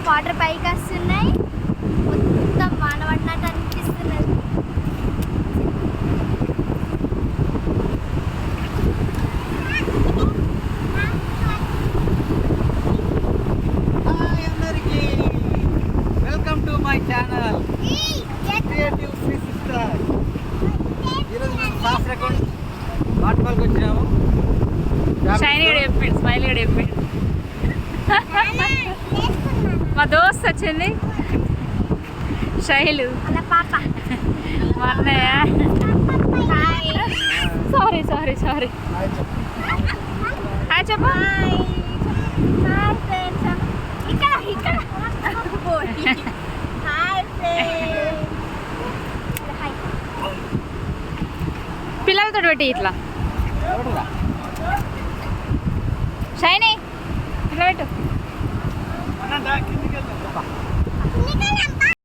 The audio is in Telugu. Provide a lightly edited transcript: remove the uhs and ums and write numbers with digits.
వాటర్ పైకి వస్తున్నాయి, మొత్తం వాన పడినట్టు అనిపిస్తున్నది. Welcome to my channel creative Sri sister. ఈరోజు మేము శాస్త్రకొండ వాటర్ఫాల్కి వచ్చినాము. షైనీ కూడా చెప్పిండు, స్మైల్ కూడా చెప్పిండు. మా దోస్త్ వచ్చింది శైలు, అలా పాప. మా అన్నయ్య. Sorry sorry sorry. హాయ్ చెప్పు. Hi friends. ఇక్కడ ఇక్కడ హాయ్ ఫ్రెండ్స్. హాయ్. పిల్లలతో పెట్టి ఇట్లా షైనీ ఇట్లా పెట్టు. కిందికి వెళ్తాం.